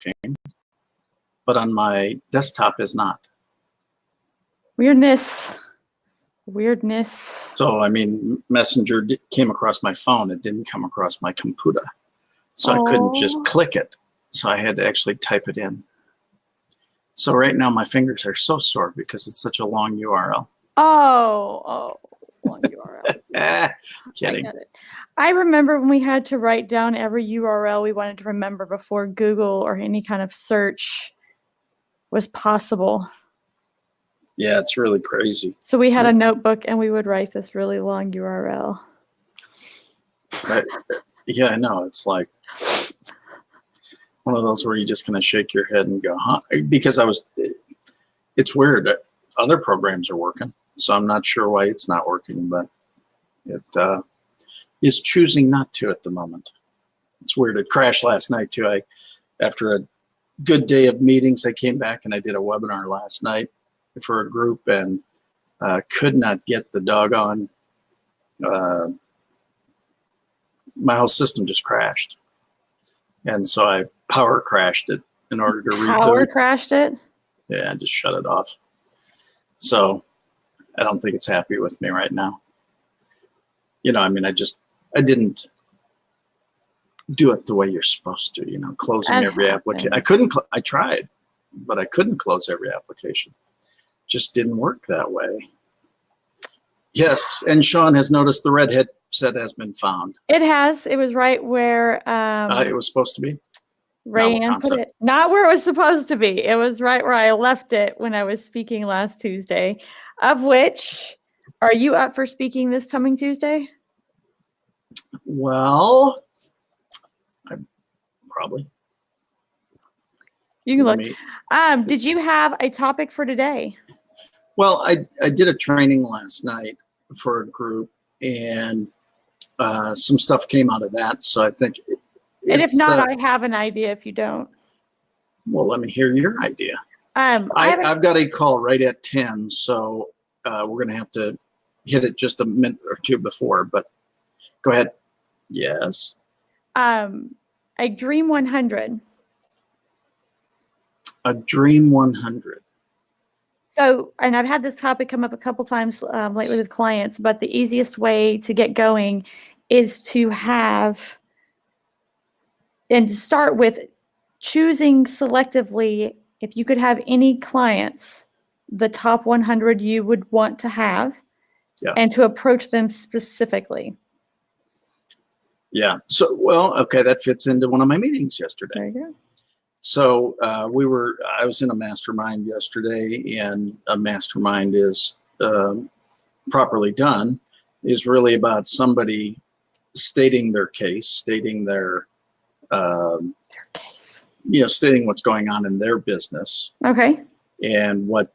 working, but on my desktop is not. Weirdness. So, I mean, Messenger came across my phone. It didn't come across my computer. So I couldn't just click it. So I had to actually type it in. So right now my fingers are so sore because it's such a long URL. Oh, long URL. Kidding. I get it. I remember when we had to write down every URL we wanted to remember before Google or any kind of search was possible. Yeah, it's really crazy. So we had a notebook and we would write this really long URL. Yeah, I know. It's like one of those where you just kind of shake your head and go, huh? Because it's weird. Other programs are working, so I'm not sure why it's not working, but it is choosing not to at the moment. It's weird. It crashed last night too. After a good day of meetings, I came back and I did a webinar last night for a group and could not get the doggone, my whole system just crashed. And so I power crashed it in order to reboot. Power crashed it? Yeah, I just shut it off. So I don't think it's happy with me right now. You know, I mean, I didn't do it the way you're supposed to, you know, closing every application. I tried, but I couldn't close every application. Just didn't work that way. Yes, and Sean has noticed the red headset has been found. It has. It was right where it was supposed to be. Rayanne put it. Not where it was supposed to be. It was right where I left it when I was speaking last Tuesday. Of which, are you up for speaking this coming Tuesday? Well, probably. You can look. Did you have a topic for today? Well, I did a training last night for a group, and some stuff came out of that. So I think. And if not, I have an idea. If you don't. Well, let me hear your idea. I've got a call right at 10, so we're going to have to hit it just a minute or two before. But go ahead. Yes. A Dream 100. A Dream 100. So, and I've had this topic come up a couple times lately with clients, but the easiest way to get going is to have, and to start with choosing selectively, if you could have any clients, the top 100 you would want to have, and to approach them specifically. Yeah. So, well, okay, that fits into one of my meetings yesterday. There you go. So I was in a mastermind yesterday, and a mastermind is properly done is really about somebody stating their case, stating their case, stating what's going on in their business. Okay. And what's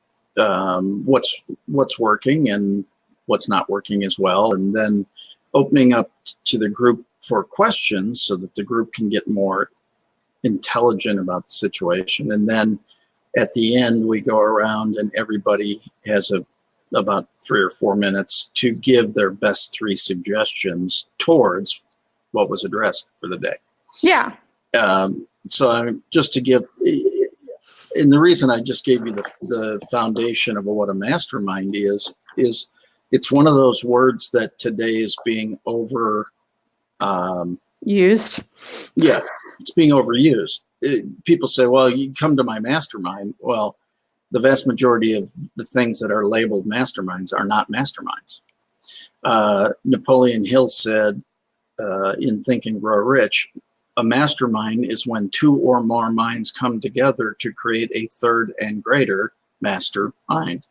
working and what's not working as well, and then opening up to the group for questions so that the group can get more intelligent about the situation. And then at the end, we go around and everybody has about 3 or 4 minutes to give their best 3 suggestions towards what was addressed for the day. Yeah. So just to give, and the reason I just gave you the foundation of what a mastermind is it's one of those words that today is being used. Yeah. It's being overused. People say, well, you come to my mastermind. Well, the vast majority of the things that are labeled masterminds are not masterminds. Napoleon Hill said in Think and Grow Rich, a mastermind is when 2 or more minds come together to create a third and greater mastermind.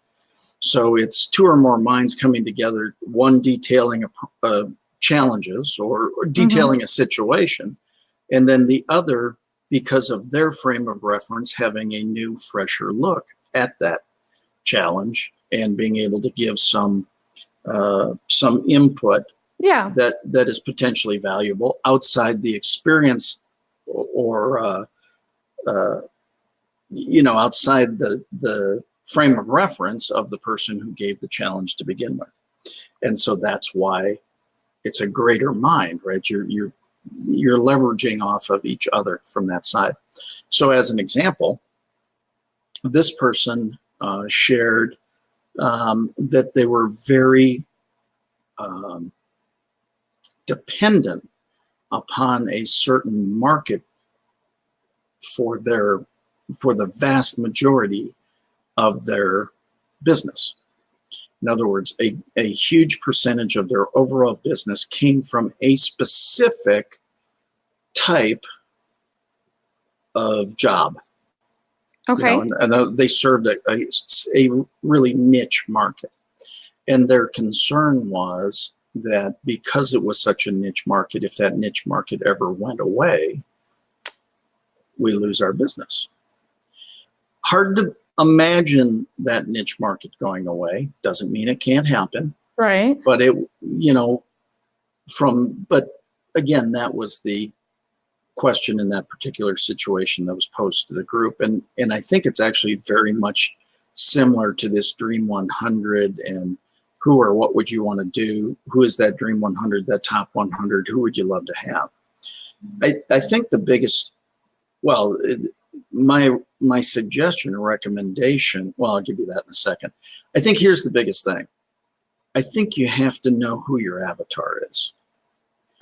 So it's 2 or more minds coming together, one detailing challenges or detailing a situation, and then the other, because of their frame of reference, having a new, fresher look at that challenge and being able to give some input that is potentially valuable outside the experience or outside the frame of reference of the person who gave the challenge to begin with. And so that's why it's a greater mind, right? You're leveraging off of each other from that side. So as an example, this person shared that they were very dependent upon a certain market for the vast majority of their business. In other words, a huge percentage of their overall business came from a specific type of job. Okay. You know, and they served a really niche market. And their concern was that because it was such a niche market, if that niche market ever went away, we lose our business. Hard to imagine that niche market going away. Doesn't mean it can't happen. Right. But it, you know, but again, that was the question in that particular situation that was posed to the group. And I think it's actually very much similar to this Dream 100 and who or what would you want to do? Who is that Dream 100, that top 100? Who would you love to have? I think the biggest, well, my suggestion or recommendation, well, I'll give you that in a second. I think here's the biggest thing. I think you have to know who your avatar is.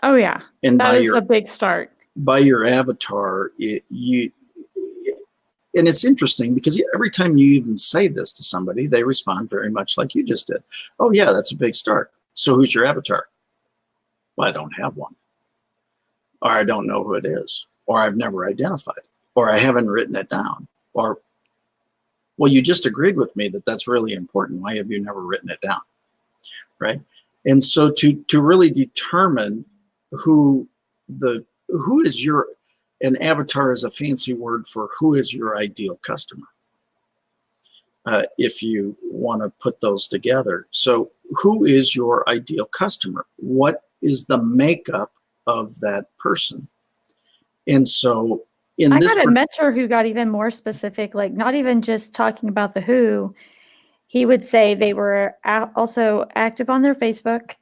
Oh, yeah. And that is a big start. By your avatar, and it's interesting because every time you even say this to somebody, they respond very much like you just did. Oh, yeah, that's a big start. So who's your avatar? Well, I don't have one. Or I don't know who it is. Or I've never identified it. Or I haven't written it down. Or, well, you just agreed with me that that's really important. Why have you never written it down? Right? And so to really determine who is your, an avatar is a fancy word for who is your ideal customer, if you want to put those together. So who is your ideal customer? What is the makeup of that person? And so I had a mentor who got even more specific, like not even just talking about the who. He would say they were also active on their Facebook,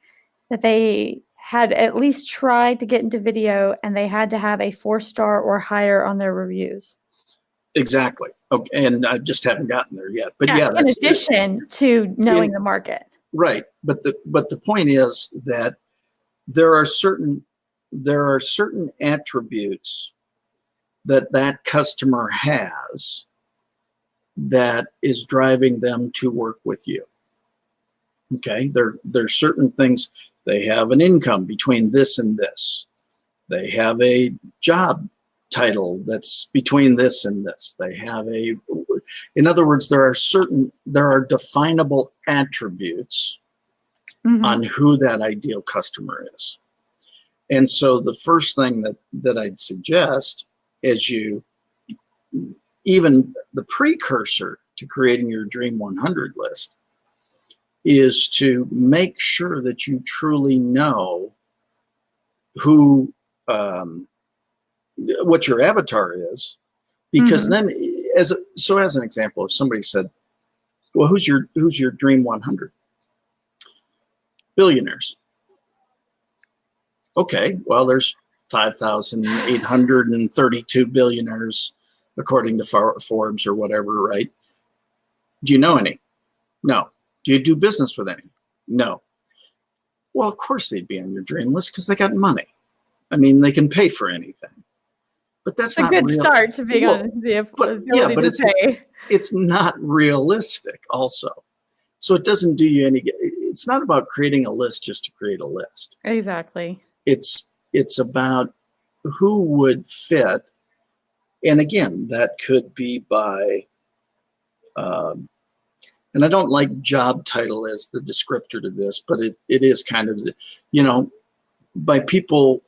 that they had at least tried to get into video, and they had to have a 4-star or higher on their reviews. Exactly. Okay. And I just haven't gotten there yet. But yeah, in addition to knowing the market. Right. But the point is that there are certain attributes that customer has that is driving them to work with you. Okay, there's certain things. They have an income between this and this. They have a job title that's between this and this. They have in other words, there are definable attributes on who that ideal customer is. And so the first thing that I'd suggest is even the precursor to creating your Dream 100 list is to make sure that you truly know who, what your avatar is, because then as an example, if somebody said, well, who's your Dream 100? Billionaires. Okay, well, there's 5,832 billionaires according to Forbes or whatever, right? Do you know any? No. Do you do business with any? No. Well, of course they'd be on your dream list because they got money. I mean, they can pay for anything. But that's not a good start to being on the ability to pay. It's not realistic also. So it doesn't do you any good. It's not about creating a list just to create a list. Exactly. It's about who would fit. And again, that could be by and I don't like job title as the descriptor to this, but it is kind of, by people,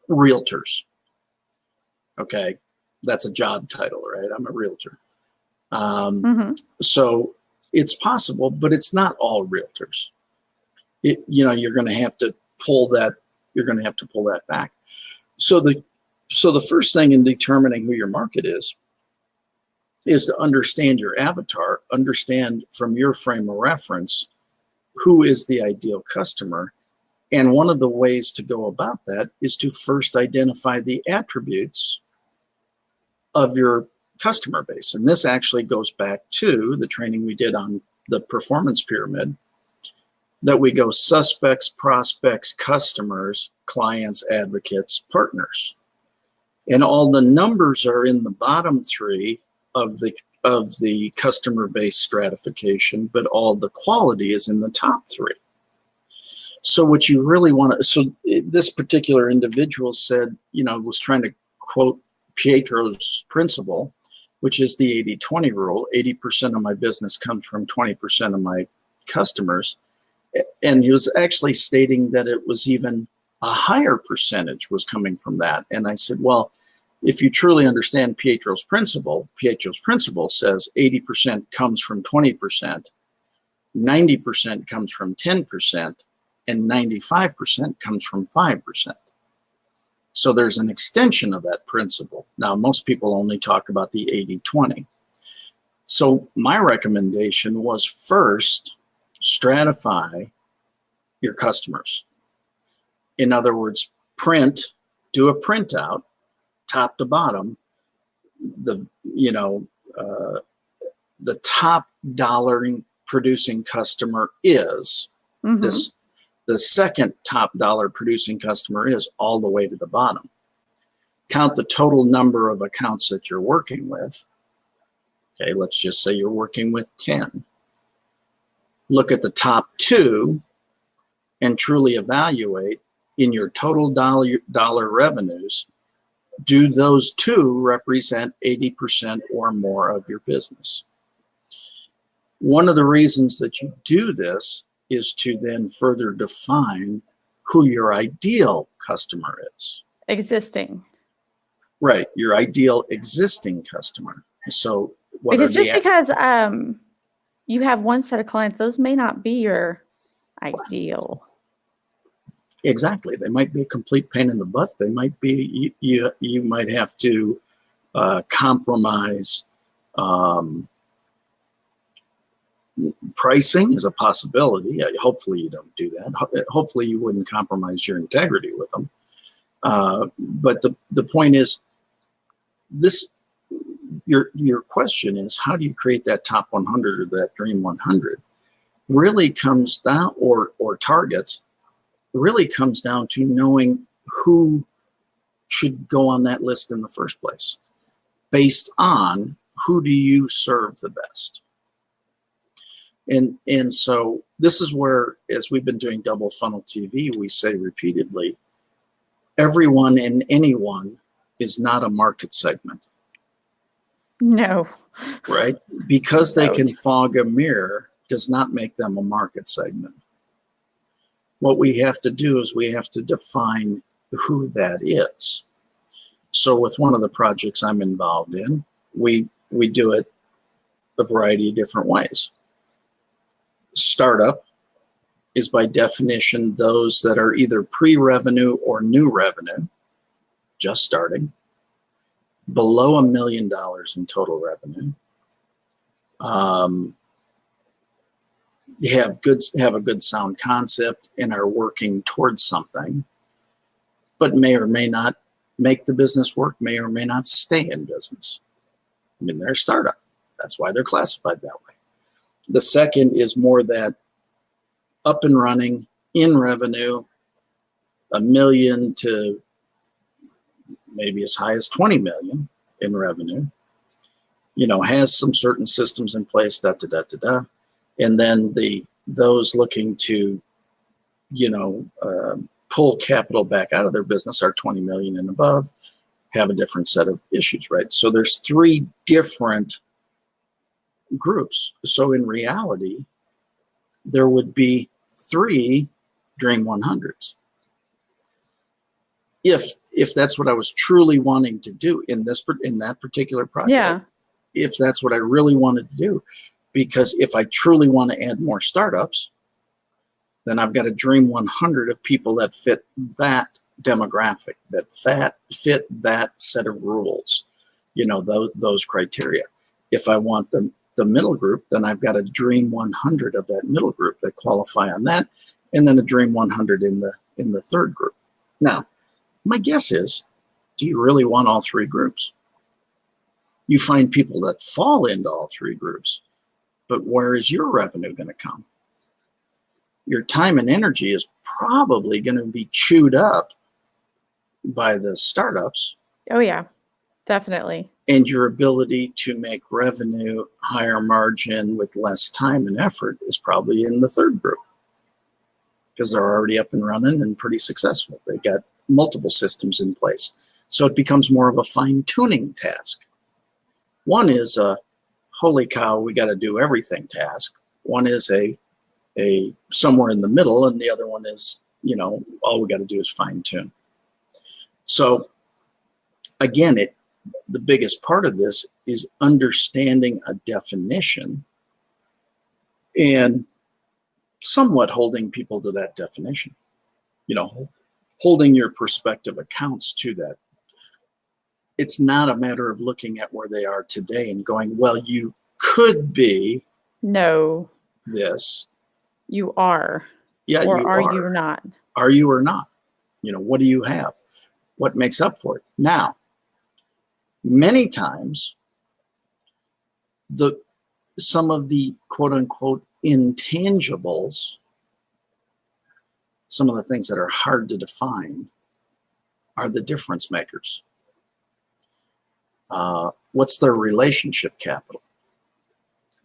realtors. Okay. That's a job title, right? I'm a realtor. So it's possible, but it's not all realtors. You're going to have to pull that. You're going to have to pull that back. So the first thing in determining who your market is to understand your avatar, understand from your frame of reference who is the ideal customer. And one of the ways to go about that is to first identify the attributes of your customer base. And this actually goes back to the training we did on the performance pyramid, that we go suspects, prospects, customers, clients, advocates, partners. And all the numbers are in the bottom three of the customer base stratification, but all the quality is in the top three. So what you really want to, so this particular individual said, was trying to quote Pietro's principle, which is the 80-20 rule. 80% of my business comes from 20% of my customers. And he was actually stating that it was even a higher percentage was coming from that. And I said, well, if you truly understand Pietro's principle says 80% comes from 20%, 90% comes from 10%, and 95% comes from 5%. So there's an extension of that principle. Now, most people only talk about the 80-20. So my recommendation was first, stratify your customers. In other words, do a printout, top to bottom, the top dollar producing customer is this. The second top dollar producing customer is all the way to the bottom. Count the total number of accounts that you're working with. Okay, let's just say you're working with 10. Look at the top two and truly evaluate in your total dollar revenues, do those two represent 80% or more of your business? One of the reasons that you do this is to then further define who your ideal customer is. Existing. Right, your ideal existing customer. So because you have one set of clients, those may not be your ideal. Exactly. They might be a complete pain in the butt. They might be, you might have to compromise. Pricing is a possibility. Hopefully you don't do that. Hopefully you wouldn't compromise your integrity with them. But the point is, your question is, how do you create that top 100 or that dream 100? Really comes down, or targets, really comes down to knowing who should go on that list in the first place, based on who do you serve the best. And so this is where, as we've been doing double funnel TV, we say repeatedly, everyone and anyone is not a market segment. No. Right? Because they can fog a mirror does not make them a market segment. What we have to do is we have to define who that is. So with one of the projects I'm involved in, we do it a variety of different ways. Startup is by definition those that are either pre-revenue or new revenue, just starting, below $1 million in total revenue. They have a good sound concept and are working towards something, but may or may not make the business work, may or may not stay in business. I mean, they're a startup. That's why they're classified that way. The second is more that up and running, in revenue, $1 million to maybe as high as 20 million in revenue, has some certain systems in place, and then those looking to, pull capital back out of their business are 20 million and above, have a different set of issues, right? So there's three different groups. So in reality, there would be 3 Dream 100s. If that's what I was truly wanting to do in that particular project, yeah. If that's what I really wanted to do, because if I truly want to add more startups, then I've got a Dream 100 of people that fit that demographic, that fit that set of rules, those criteria. If I want the middle group, then I've got a Dream 100 of that middle group that qualify on that, and then a Dream 100 in the third group. Now, my guess is, do you really want all 3 groups? You find people that fall into all three groups, but where is your revenue going to come? Your time and energy is probably going to be chewed up by the startups. Oh yeah, definitely. And your ability to make revenue, higher margin with less time and effort is probably in the third group, because they're already up and running and pretty successful. They've got multiple systems in place. So it becomes more of a fine-tuning task. One is a holy cow, we got to do everything task. One is a somewhere in the middle, and the other one is, all we got to do is fine-tune. So again, the biggest part of this is understanding a definition and somewhat holding people to that definition, holding your prospective accounts to that. It's not a matter of looking at where they are today and going, well, you could be No. this. You are. Yeah, or you are are. you or not? Are you or not? What do you have? What makes up for it? Now, many times, some of the quote unquote intangibles, some of the things that are hard to define, are the difference makers. What's their relationship capital?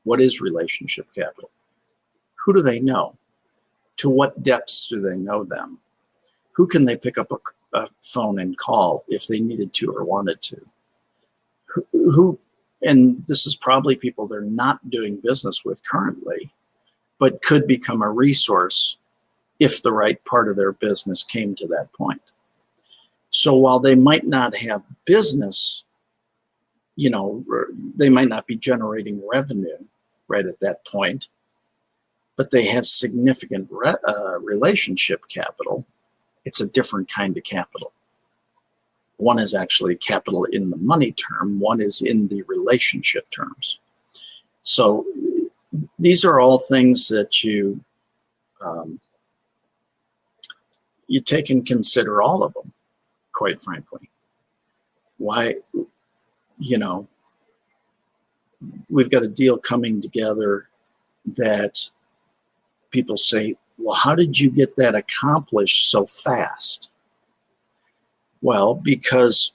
What is relationship capital? Who do they know? To what depths do they know them? Who can they pick up a phone and call if they needed to or wanted to? Who, and this is probably people they're not doing business with currently, but could become a resource if the right part of their business came to that point. So while they might not have business, they might not be generating revenue right at that point, but they have significant relationship capital. It's a different kind of capital. One is actually capital in the money term, one is in the relationship terms. So these are all things that you take and consider all of them, quite frankly. Why, we've got a deal coming together that people say, well, how did you get that accomplished so fast? Well, because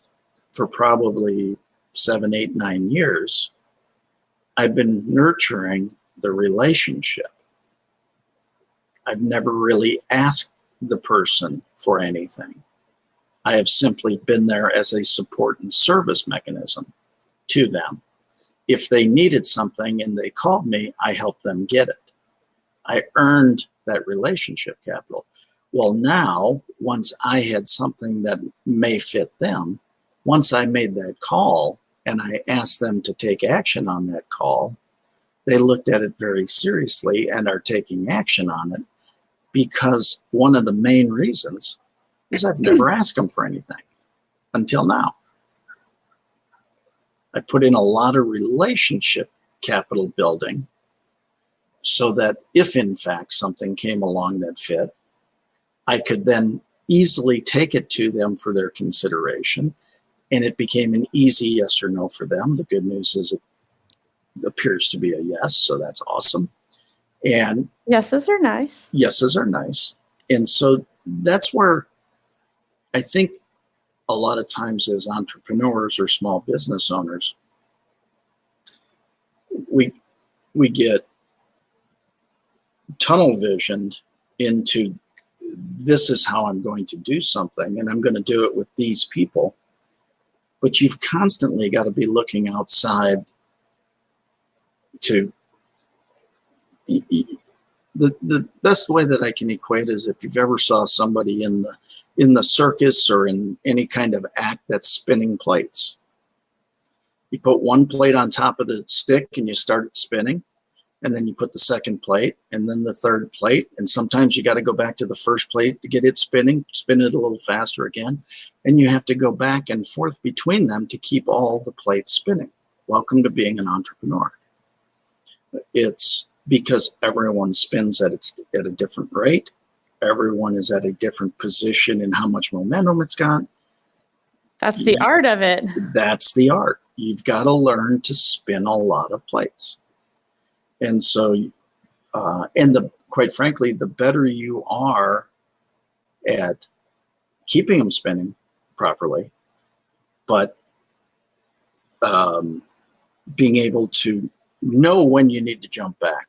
for probably 7, 8, 9 years, I've been nurturing the relationship. I've never really asked the person for anything. I have simply been there as a support and service mechanism to them. If they needed something and they called me, I helped them get it. I earned that relationship capital. Well, now, once I had something that may fit them, once I made that call and I asked them to take action on that call, they looked at it very seriously and are taking action on it, because one of the main reasons is I've never asked them for anything until now. I put in a lot of relationship capital building so that if in fact something came along that fit, I could then easily take it to them for their consideration, and it became an easy yes or no for them. The good news is it appears to be a yes, so that's awesome. And yeses are nice. Yeses are nice. And so that's where I think a lot of times as entrepreneurs or small business owners, we get tunnel visioned into, this is how I'm going to do something, and I'm going to do it with these people. But you've constantly got to be looking outside to, the best way that I can equate is if you've ever saw somebody in the circus or in any kind of act that's spinning plates. You put one plate on top of the stick and you start it spinning, and then you put the second plate and then the third plate, and sometimes you got to go back to the first plate to get it spinning, spin it a little faster again, and you have to go back and forth between them to keep all the plates spinning. Welcome to being an entrepreneur. It's because everyone spins at a different rate. Everyone is at a different position in how much momentum it's got. That's the art of it. That's the art. You've got to learn to spin a lot of plates. And so, quite frankly, the better you are at keeping them spinning properly, but being able to know when you need to jump back,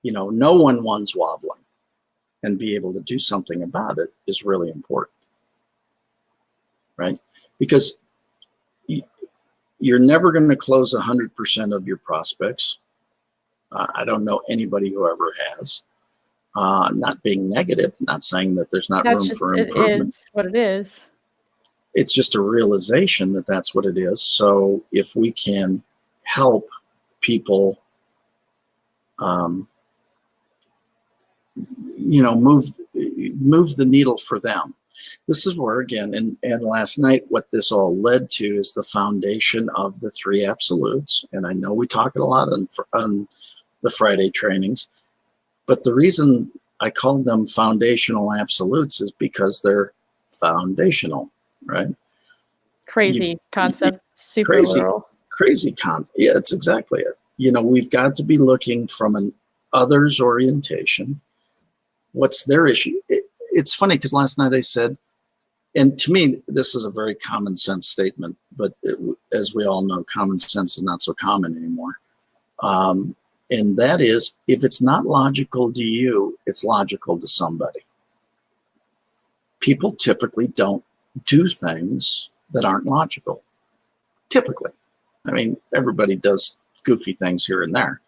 know when one's wobbling, and be able to do something about it is really important, right? Because you're never going to close 100% of your prospects. I don't know anybody who ever has. Not being negative, not saying that there's not room for improvement. It is what it is. It's just a realization that that's what it is. So if we can help people, move the needle for them. This is where, again, and last night, what this all led to is the foundation of the three absolutes. And I know we talk a lot on the Friday trainings, but the reason I call them foundational absolutes is because they're foundational, right? Crazy concept, super crazy, literal. Crazy concept. Yeah, it's exactly it. We've got to be looking from an others orientation. What's their issue? It's funny because last night I said, and to me, this is a very common sense statement, but as we all know, common sense is not so common anymore. And that is, if it's not logical to you, it's logical to somebody. People typically don't do things that aren't logical. Typically. I mean, everybody does goofy things here and there.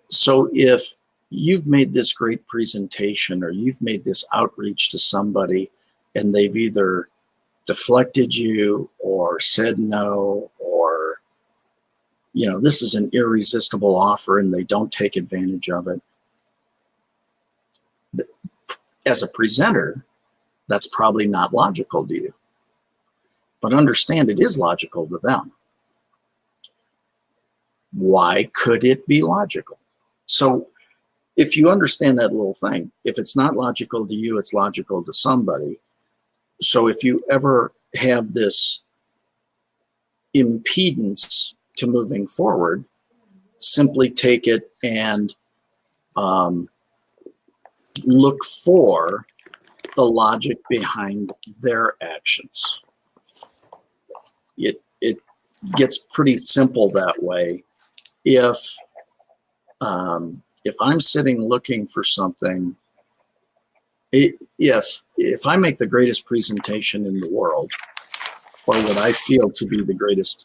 So if you've made this great presentation or you've made this outreach to somebody and they've either deflected you or said no, or this is an irresistible offer and they don't take advantage of it. As a presenter, that's probably not logical to you. But understand it is logical to them. Why could it be logical? So if you understand that little thing, if it's not logical to you, it's logical to somebody. So if you ever have this impedance to moving forward, simply take it and look for the logic behind their actions. It gets pretty simple that way. If I'm sitting looking for something, if I make the greatest presentation in the world, or what I feel to be the greatest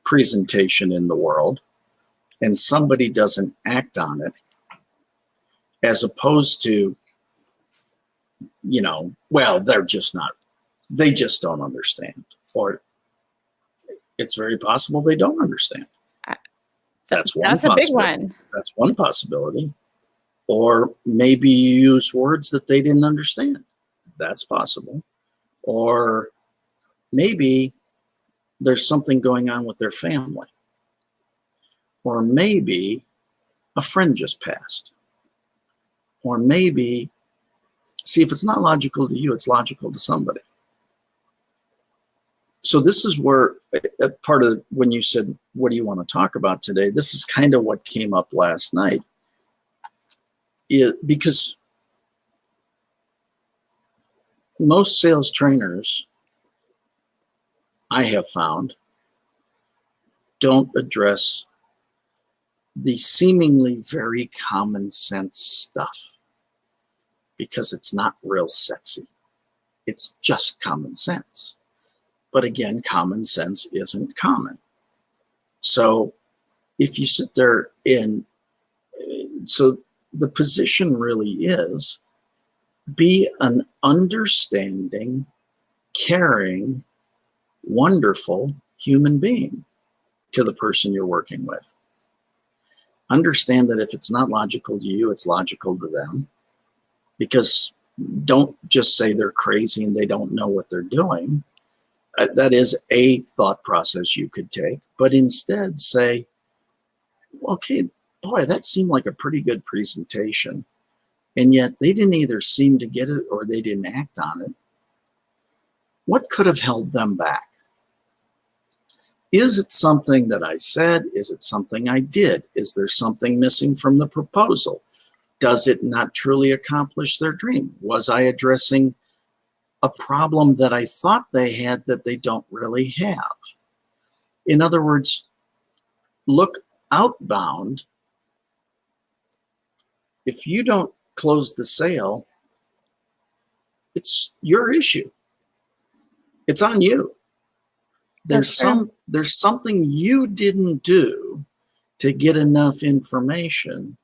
presentation in the world, and somebody doesn't act on it, as opposed to, well, they just don't understand, or it's very possible they don't understand. That's a big one. That's one possibility. Or maybe you use words that they didn't understand. That's possible. Or maybe there's something going on with their family. Or maybe a friend just passed. Or maybe, see, if it's not logical to you, it's logical to somebody. So this is where part of when you said, what do you want to talk about today? This is kind of what came up last night. Because most sales trainers, I have found, don't address the seemingly very common sense stuff because it's not real sexy. It's just common sense. But again, common sense isn't common. So if you sit there so the position really is be an understanding, caring, wonderful human being to the person you're working with. Understand that if it's not logical to you, it's logical to them. Because don't just say they're crazy and they don't know what they're doing. That is a thought process you could take, but instead say, okay, boy, that seemed like a pretty good presentation. And yet they didn't either seem to get it or they didn't act on it. What could have held them back? Is it something that I said? Is it something I did? Is there something missing from the proposal? Does it not truly accomplish their dream? Was I addressing a problem that I thought they had that they don't really have? In other words, look outbound. If you don't close the sale, it's your issue. It's on you. There's something you didn't do to get enough information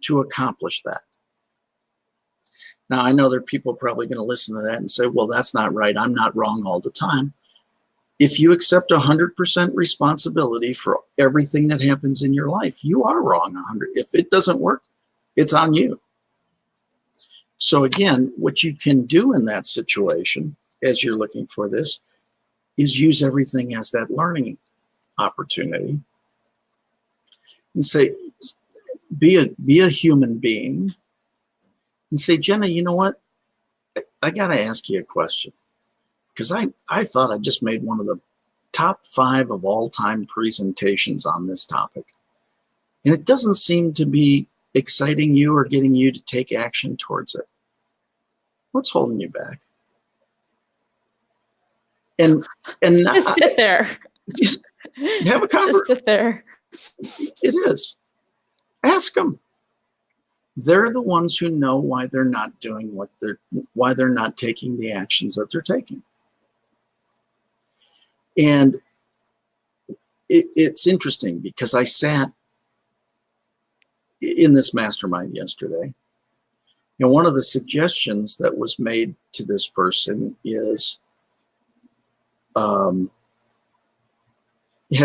to accomplish that. Now, I know there are people probably going to listen to that and say, well, that's not right. I'm not wrong all the time. If you accept 100% responsibility for everything that happens in your life, you are wrong 100. If it doesn't work, it's on you. So again, what you can do in that situation, as you're looking for this, is use everything as that learning opportunity and say, be a human being and say, Jena, you know what? I got to ask you a question, because I thought I just made one of the top 5 of all time presentations on this topic. And it doesn't seem to be exciting you or getting you to take action towards it. What's holding you back? And just sit there. Just have a conversation. Just sit there. It is. Ask them. They're the ones who know why they're not doing why they're not taking the actions that they're taking. And it's interesting because I sat in this mastermind yesterday, and one of the suggestions that was made to this person is, have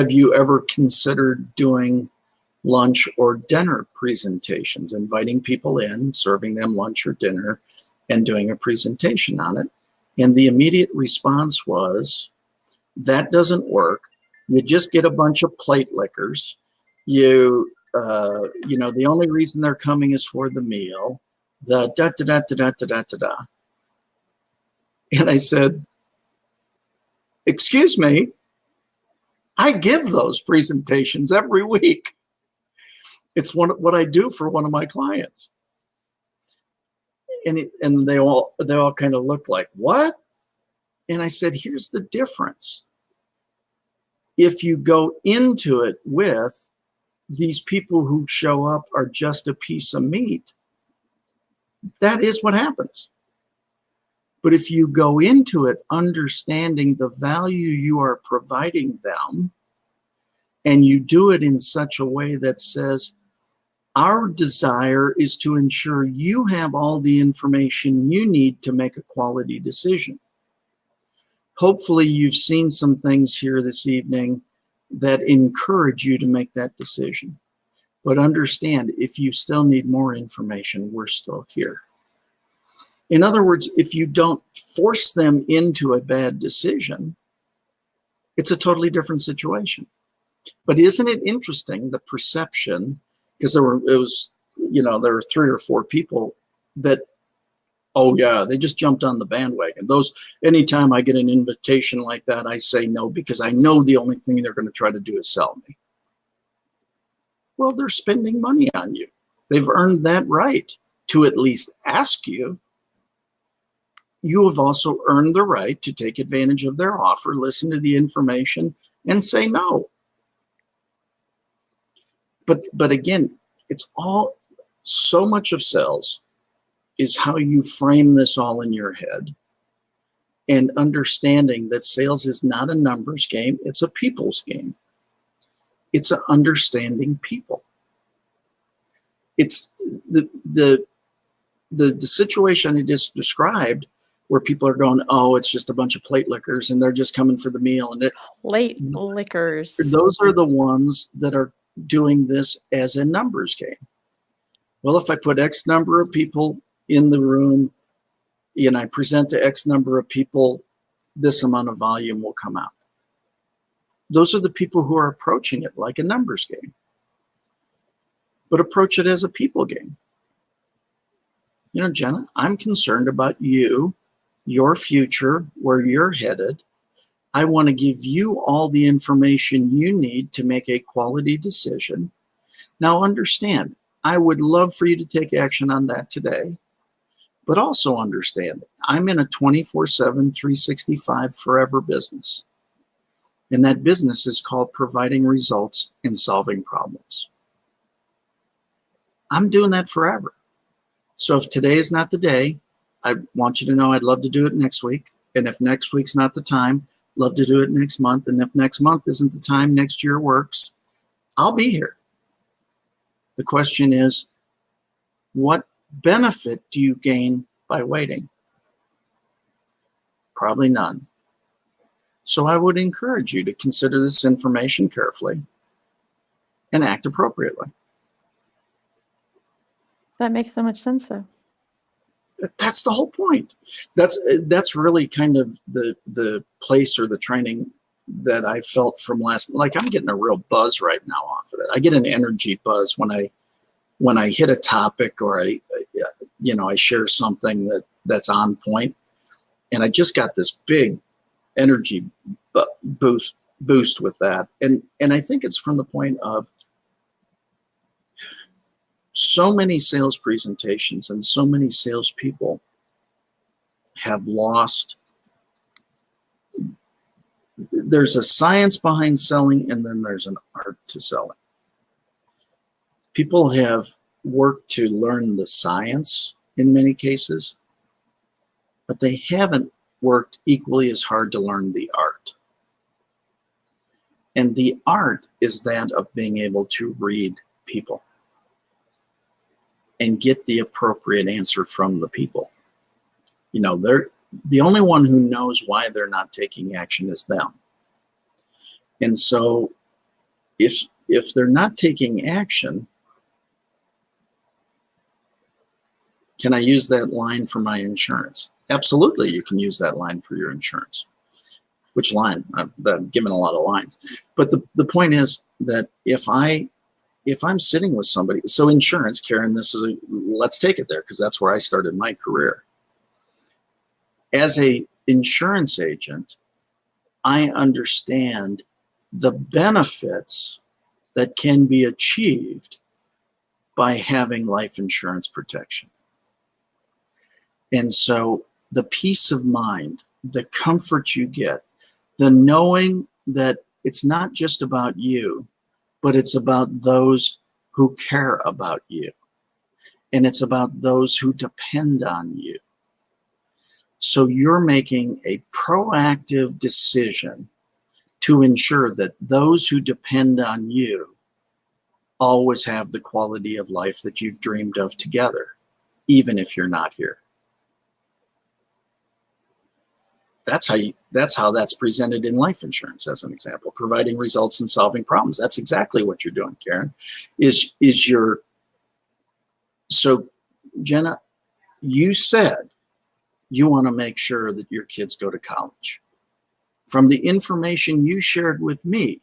you ever considered doing lunch or dinner presentations, inviting people in, serving them lunch or dinner, and doing a presentation on it? And the immediate response was, that doesn't work. You just get a bunch of plate lickers. You know, the only reason they're coming is for the meal. The da da da da da da da da. And I said, excuse me, I give those presentations every week. It's what I do for one of my clients. And they all kind of looked like, what? And I said, here's the difference. If you go into it with these people who show up are just a piece of meat, that is what happens. But if you go into it understanding the value you are providing them, and you do it in such a way that says, our desire is to ensure you have all the information you need to make a quality decision. Hopefully you've seen some things here this evening that encourage you to make that decision. But understand, if you still need more information, we're still here. In other words, if you don't force them into a bad decision, it's a totally different situation. But isn't it interesting, the perception, because there were 3 or 4 people that, oh yeah, they just jumped on the bandwagon. Anytime I get an invitation like that, I say no, because I know the only thing they're going to try to do is sell me. Well, they're spending money on you. They've earned that right to at least ask you. You have also earned the right to take advantage of their offer, listen to the information, and say no. But again, it's all, so much of sales is how you frame this all in your head, and understanding that sales is not a numbers game, it's a people's game. It's a understanding people. It's the situation I just described, where people are going, oh, it's just a bunch of plate lickers and they're just coming for the meal. And plate lickers. Those are the ones that are doing this as a numbers game. Well, if I put X number of people in the room and I present to X number of people, this amount of volume will come out. Those are the people who are approaching it like a numbers game. But approach it as a people game. You know, Jena, I'm concerned about you your future, where you're headed. I want to give you all the information you need to make a quality decision. Now understand, I would love for you to take action on that today, but also understand I'm in a 24/7, 365 forever business. And that business is called providing results and solving problems. I'm doing that forever. So if today is not the day, I want you to know I'd love to do it next week. And if next week's not the time, love to do it next month. And if next month isn't the time, next year works. I'll be here. The question is, what benefit do you gain by waiting? Probably none. So I would encourage you to consider this information carefully and act appropriately. That makes so much sense, though. That's the whole point. That's really kind of the place or the training that I felt from last. Like, I'm getting a real buzz right now off of it. I get an energy buzz when I hit a topic, or I share something that's on point, and I just got this big energy boost with that. And I think it's from the point of so many sales presentations and so many salespeople have lost. There's a science behind selling, and then there's an art to selling. People have worked to learn the science in many cases, but they haven't worked equally as hard to learn the art. And the art is that of being able to read people and get the appropriate answer from the people. They're the only one who knows why they're not taking action is them. And so if they're not taking action, can I use that line for my insurance? Absolutely, you can use that line for your insurance. Which line? I've given a lot of lines. But the point is that if I'm sitting with somebody, so insurance, Karen, let's take it there, because that's where I started my career. As a insurance agent, I understand the benefits that can be achieved by having life insurance protection. And so the peace of mind, the comfort you get, the knowing that it's not just about you, but it's about those who care about you. And it's about those who depend on you. So you're making a proactive decision to ensure that those who depend on you always have the quality of life that you've dreamed of together, even if you're not here. That's how that's presented in life insurance, as an example, providing results and solving problems. That's exactly what you're doing, Karen. So Jena, you said you want to make sure that your kids go to college. From the information you shared with me,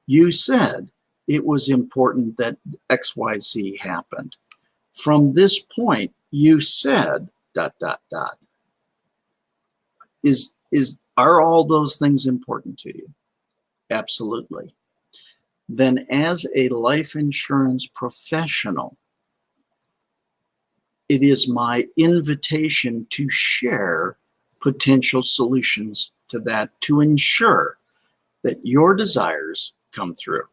you said it was important that XYZ happened. From this point, you said ... Are all those things important to you? Absolutely. Then as a life insurance professional, it is my invitation to share potential solutions to that, to ensure that your desires come through.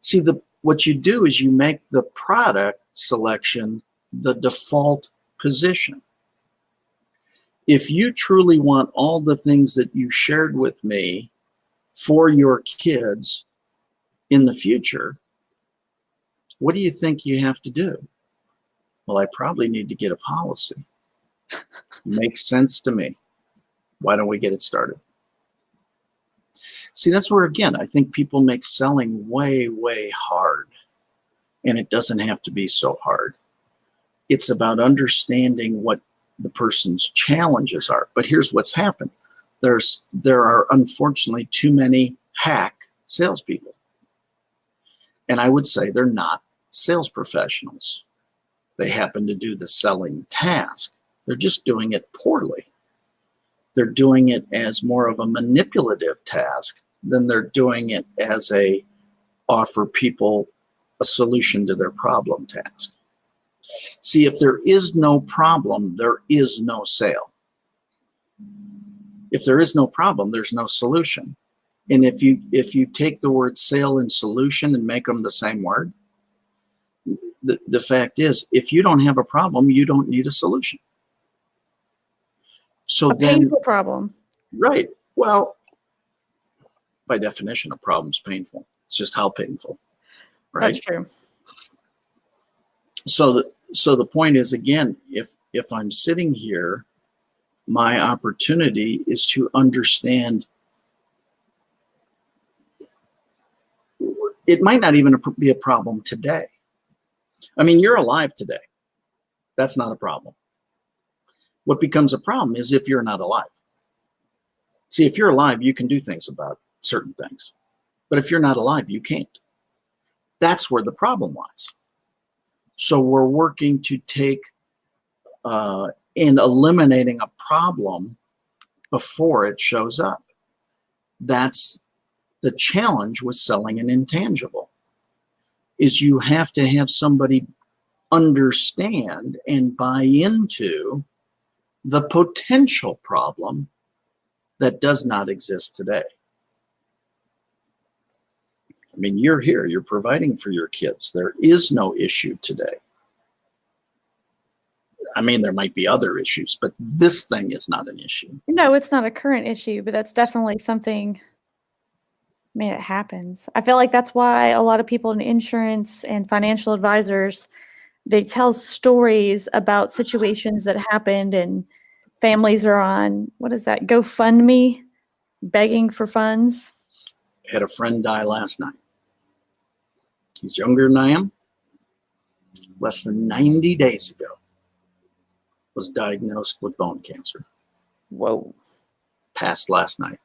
See, what you do is you make the product selection the default position. If you truly want all the things that you shared with me for your kids in the future, what do you think you have to do? Well, I probably need to get a policy. Makes sense to me. Why don't we get it started? See, that's where, again, I think people make selling way, way hard. And it doesn't have to be so hard. It's about understanding what the person's challenges are. But here's what's happened. There are unfortunately too many hack salespeople. And I would say they're not sales professionals. They happen to do the selling task, They're just doing it poorly. They're doing it as more of a manipulative task than they're doing it as a offer people a solution to their problem task. See, if there is no problem, there is no sale. If there is no problem, there's no solution. And if you take the word sale and solution and make them the same word, the fact is, if you don't have a problem, you don't need a solution. So A then, painful problem. right. Well, by definition, a problem's painful. It's just how painful, right? That's true. So the point is, again, if I'm sitting here, my opportunity is to understand. It might not even be a problem today. I mean, you're alive today. That's not a problem. What becomes a problem is if you're not alive. See, if you're alive, you can do things about certain things. But if you're not alive, you can't. That's where the problem lies. So we're working to take in eliminating a problem before it shows up. That's the challenge with selling an intangible, is you have to have somebody understand and buy into the potential problem that does not exist today. I mean, you're here, you're providing for your kids. There is no issue today. I mean, there might be other issues, but this thing is not an issue. No, it's not a current issue, but that's definitely something. I mean, it happens. I feel like that's why a lot of people in insurance and financial advisors, they tell stories about situations that happened, and families are on, what is that, GoFundMe, begging for funds. I had a friend die last night. He's younger than I am. Less than 90 days ago, was diagnosed with bone cancer. Whoa. Passed last night.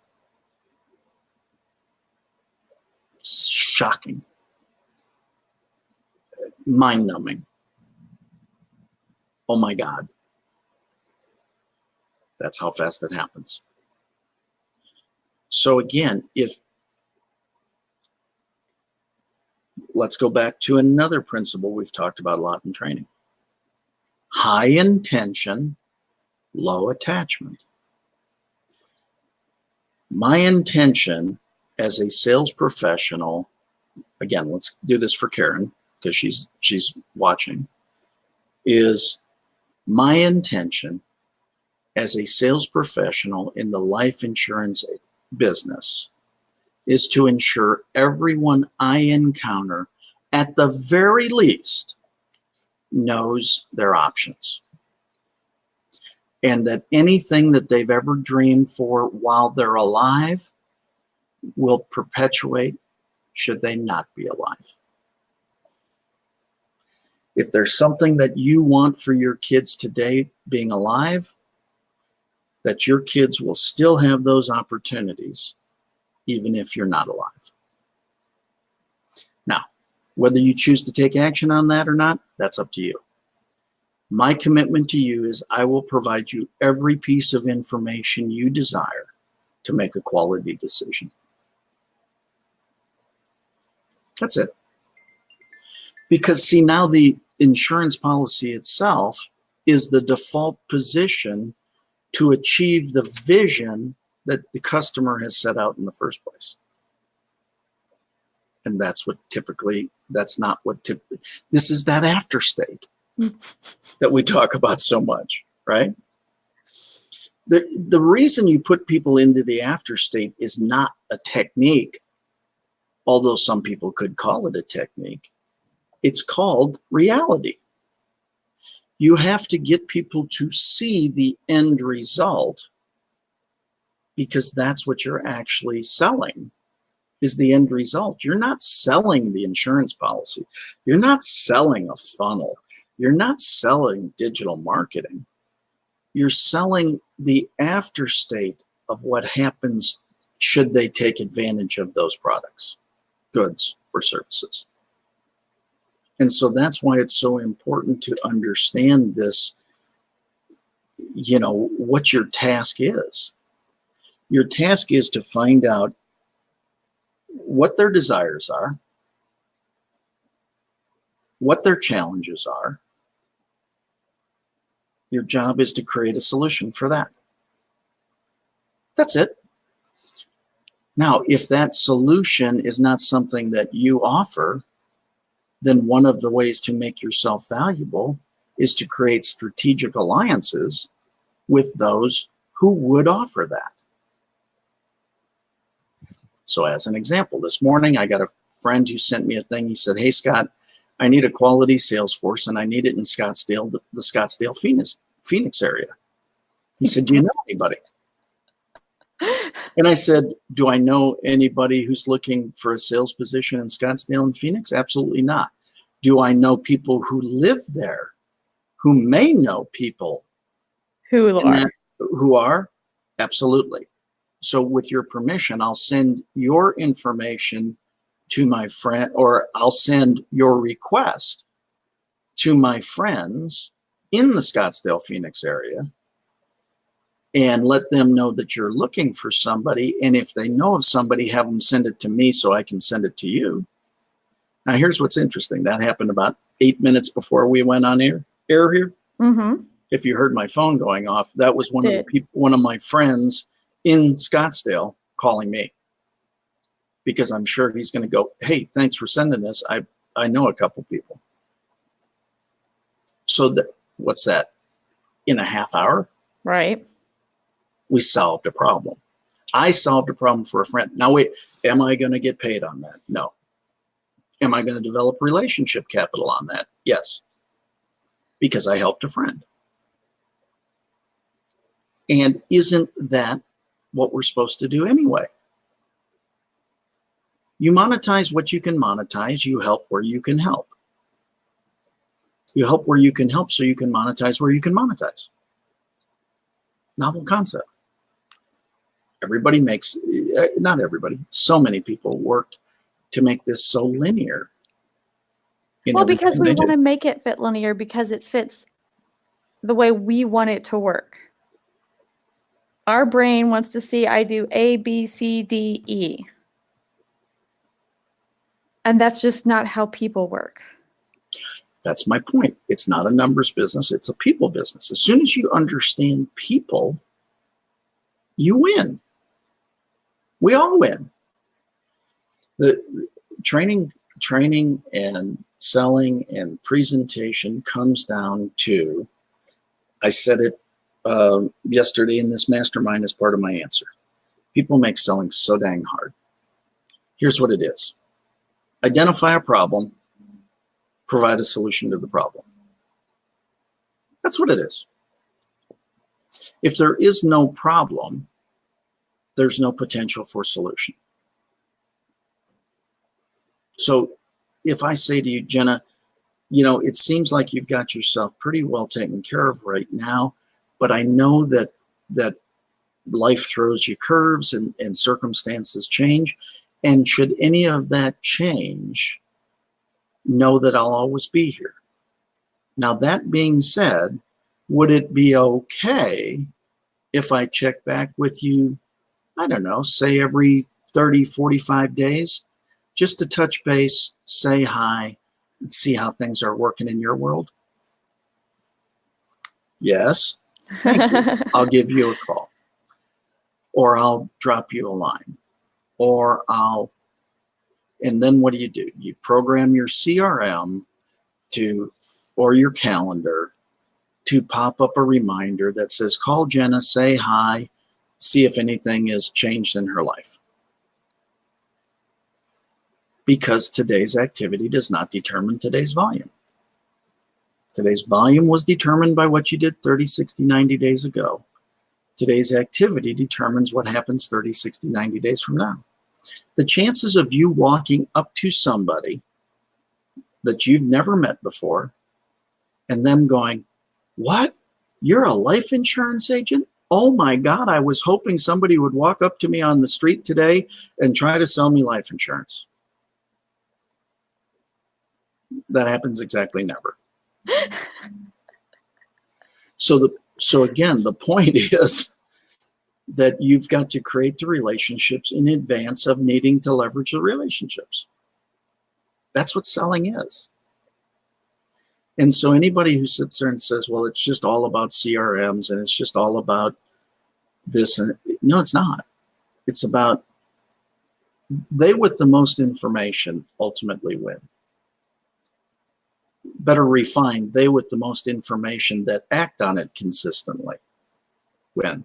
Shocking. Mind-numbing. Oh my God. That's how fast it happens. So again, let's go back to another principle we've talked about a lot in training. High intention, low attachment. My intention as a sales professional, again, let's do this for Karen because she's watching, is my intention as a sales professional in the life insurance business is to ensure everyone I encounter, at the very least, knows their options. And that anything that they've ever dreamed for while they're alive will perpetuate should they not be alive. If there's something that you want for your kids today being alive, that your kids will still have those opportunities even if you're not alive. Now, whether you choose to take action on that or not, that's up to you. My commitment to you is I will provide you every piece of information you desire to make a quality decision. That's it. Because see, now the insurance policy itself is the default position to achieve the vision that the customer has set out in the first place. And that's what typically, this is that after state that we talk about so much, right? The reason you put people into the after state is not a technique, although some people could call it a technique. It's called reality. You have to get people to see the end result, because that's what you're actually selling, is the end result. You're not selling the insurance policy. You're not selling a funnel. You're not selling digital marketing. You're selling the after state of what happens should they take advantage of those products, goods, or services. And so that's why it's so important to understand this what your task is. Your task is to find out what their desires are, what their challenges are. Your job is to create a solution for that. That's it. Now, if that solution is not something that you offer, then one of the ways to make yourself valuable is to create strategic alliances with those who would offer that. So as an example, this morning I got a friend who sent me a thing. He said, "Hey, Scott, I need a quality sales force, and I need it in Scottsdale, the Scottsdale, Phoenix area." He said, "Do you know anybody?" And I said, "Do I know anybody who's looking for a sales position in Scottsdale and Phoenix? Absolutely not. Do I know people who live there who may know people who are? Absolutely. So with your permission, I'll send your information to my friend, or I'll send your request to my friends in the Scottsdale, Phoenix area, and let them know that you're looking for somebody. And if they know of somebody, have them send it to me so I can send it to you." Now, here's what's interesting. That happened about 8 minutes before we went on air here. Mm-hmm. If you heard my phone going off, that was one of my friends in Scottsdale calling me, because I'm sure he's going to go, "Hey, thanks for sending this. I know a couple people." So what's that? In a half hour, Right. we solved a problem. I solved a problem for a friend. Now, wait, am I going to get paid on that? No. Am I going to develop relationship capital on that? Yes, because I helped a friend. And isn't that what we're supposed to do anyway? You monetize what you can monetize. You help where you can help. You help where you can help so you can monetize where you can monetize. Novel concept. Everybody makes, not everybody, so many people work to make this so linear. Well, because we want to make it fit linear because it fits the way we want it to work. Our brain wants to see I do A, B, C, D, E. And that's just not how people work. That's my point. It's not a numbers business. It's a people business. As soon as you understand people, you win. We all win. The training and selling and presentation comes down to, I said it yesterday in this mastermind as part of my answer. People make selling so dang hard. Here's what it is. Identify a problem, provide a solution to the problem. That's what it is. If there is no problem, there's no potential for solution. So if I say to you, "Jena, it seems like you've got yourself pretty well taken care of right now, but I know that life throws you curves and circumstances change. And should any of that change, know that I'll always be here. Now, that being said, would it be okay if I check back with you, I don't know, say every 30, 45 days, just to touch base, say hi, and see how things are working in your world?" Yes. Thank you. I'll give you a call, or I'll drop you a line, or and then what do? You program your CRM or your calendar to pop up a reminder that says, "Call Jena, say hi, see if anything has changed in her life." Because today's activity does not determine today's volume. Today's volume was determined by what you did 30, 60, 90 days ago. Today's activity determines what happens 30, 60, 90 days from now. The chances of you walking up to somebody that you've never met before and them going, "What? You're a life insurance agent? Oh my God, I was hoping somebody would walk up to me on the street today and try to sell me life insurance." That happens exactly never. So So again, the point is that you've got to create the relationships in advance of needing to leverage the relationships. That's what selling is. And so anybody who sits there and says, well, it's just all about CRMs and it's just all about this, and no, it's not. It's about they with the most information ultimately win. Better refined, they with the most information that act on it consistently win.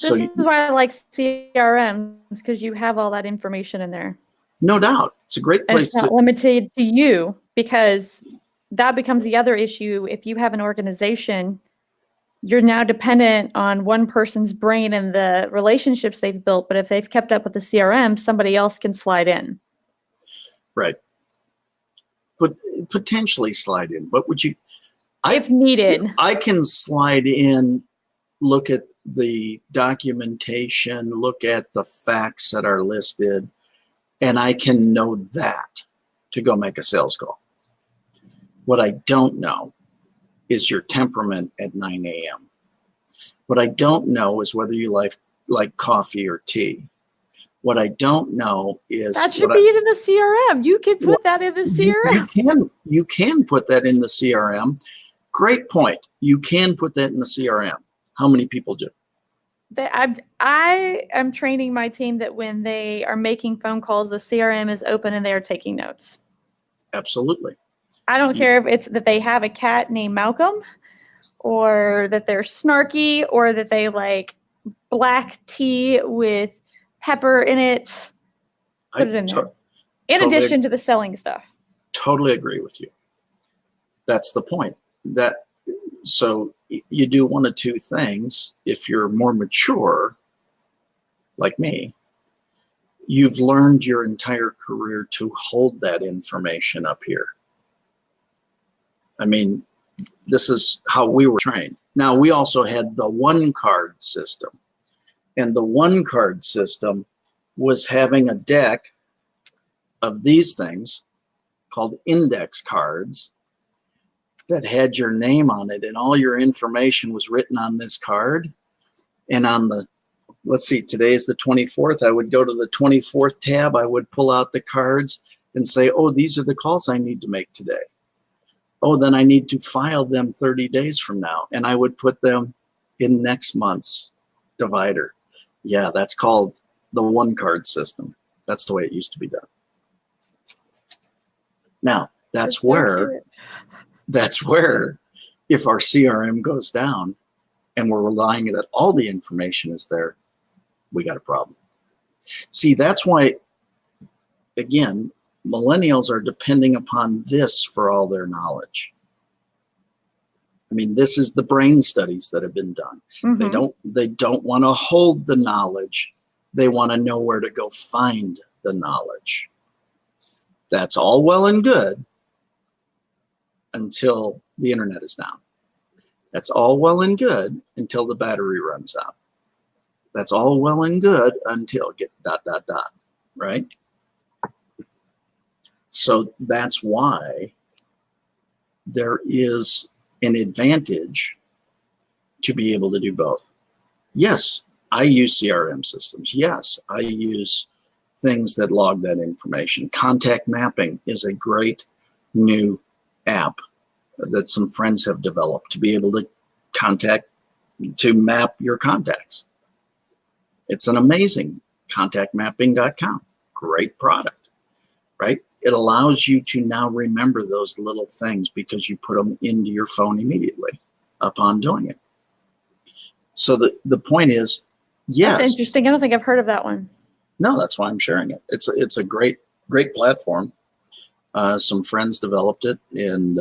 This is why I like CRMs, because you have all that information in there. No doubt. It's a great place. And it's not limited to you, because that becomes the other issue. If you have an organization, you're now dependent on one person's brain and the relationships they've built. But if they've kept up with the CRM, somebody else can slide in. Right. But potentially slide in. But would you? If needed. I can slide in, look at the documentation, look at the facts that are listed, and I can know that to go make a sales call. What I don't know is your temperament at 9 a.m. What I don't know is whether you like coffee or tea. What I don't know is that should be in the CRM. You can put that in the CRM. You can put that in the CRM. Great point. You can put that in the CRM. How many people do? I am training my team that when they are making phone calls, the CRM is open and they are taking notes. Absolutely. I don't care if it's that they have a cat named Malcolm, or that they're snarky, or that they like black tea with pepper in it. Put it in there. In addition to the selling stuff. Totally agree with you. That's the point. So you do one of two things. If you're more mature, like me, you've learned your entire career to hold that information up here. I mean, this is how we were trained. Now, we also had the one card system. And the one card system was having a deck of these things called index cards that had your name on it, and all your information was written on this card. And on the, let's see, today is the 24th. I would go to the 24th tab. I would pull out the cards and say, oh, these are the calls I need to make today. Oh, then I need to file them 30 days from now. And I would put them in next month's divider. Yeah, that's called the one card system. That's the way it used to be done. Now, that's where if our CRM goes down and we're relying that all the information is there, we got a problem. See, that's why, again, millennials are depending upon this for all their knowledge. I mean, this is the brain studies that have been done. Mm-hmm. They don't want to hold the knowledge. They want to know where to go find the knowledge. That's all well and good until the internet is down. That's all well and good until the battery runs out. That's all well and good until get ... right? So that's why there is an advantage to be able to do both. Yes, I use CRM systems. Yes, I use things that log that information. Contact mapping is a great new app that some friends have developed to be able to map your contacts. It's an amazing contactmapping.com. Great product, right? It allows you to now remember those little things because you put them into your phone immediately upon doing it. So the point is, yes. That's interesting. I don't think I've heard of that one. No, that's why I'm sharing it. It's a great platform. Some friends developed it, and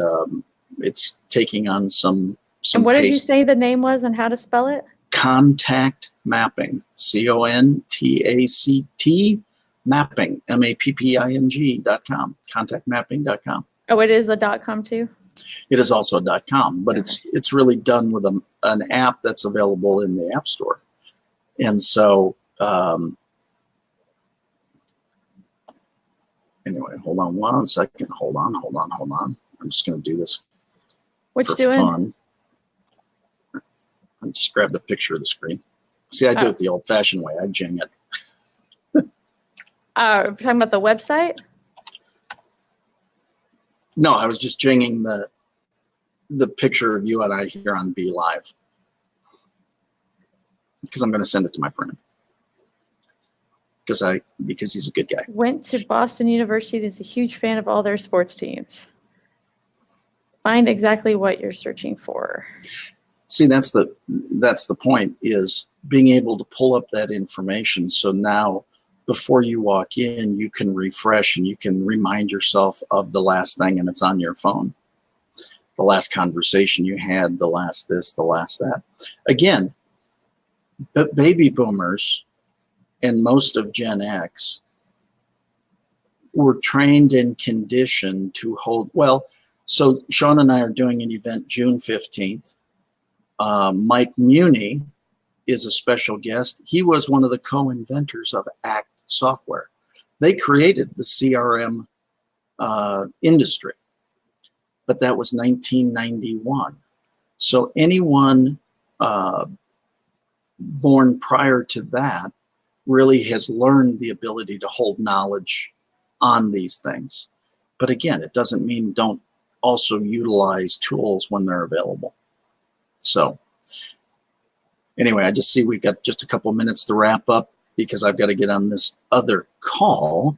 it's taking on some and what did you say the name was and how to spell it? Contact mapping. CONTACT mapping. MAPPING.com. Contactmapping.com. Oh, it is a .com too? It is also a .com, but okay. It's really done with an app that's available in the App Store. And so anyway, hold on 1 second. Hold on. I'm just going to do this for fun. I just grabbed a picture of the screen. See, I do it the old-fashioned way. I jing it. Talking about the website? No, I was just jinging the picture of you and I here on Be Live because I'm going to send it to my friend because he's a good guy. Went to Boston University and is a huge fan of all their sports teams. Find exactly what you're searching for. See, that's the point, is being able to pull up that information. So now before you walk in, you can refresh and you can remind yourself of the last thing, and it's on your phone. The last conversation you had, the last this, the last that. Again, baby boomers and most of Gen X were trained and conditioned to hold, well, so Sean and I are doing an event June 15th. Mike Muni is a special guest. He was one of the co-inventors of ACT software. They created the CRM industry, but that was 1991. So anyone born prior to that really has learned the ability to hold knowledge on these things. But again, it doesn't mean don't also utilize tools when they're available. So anyway, I just see we've got just a couple minutes to wrap up because I've got to get on this other call.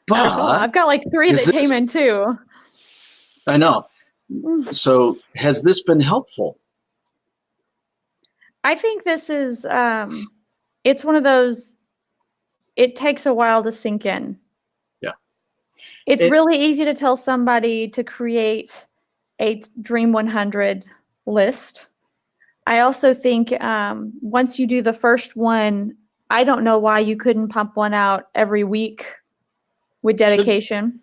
But I've got like 3 that came in too. I know. So has this been helpful? I think this is, it's one of those, it takes a while to sink in. Yeah. It's really easy to tell somebody to create a Dream 100 list. I also think once you do the first one, I don't know why you couldn't pump one out every week with dedication.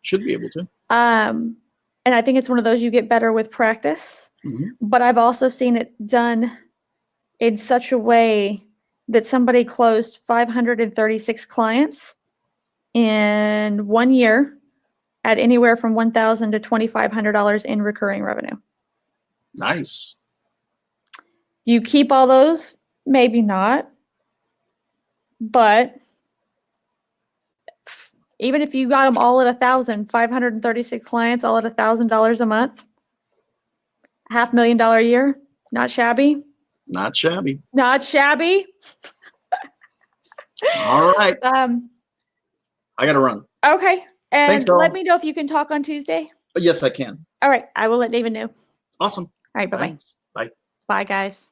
Should be able to. And I think it's one of those you get better with practice. Mm-hmm. But I've also seen it done in such a way that somebody closed 536 clients in 1 year at anywhere from $1,000 to $2,500 in recurring revenue. Nice. Do you keep all those? Maybe not. But even if you got them all at 1,000, 536 clients, all at $1,000 a month, $500,000 a year, not shabby. Not shabby. Not shabby. All right. I got to run. Okay. And thanks, let me know if you can talk on Tuesday. Yes, I can. All right. I will let David know. Awesome. All right. Bye-bye. Thanks. Bye. Bye, guys.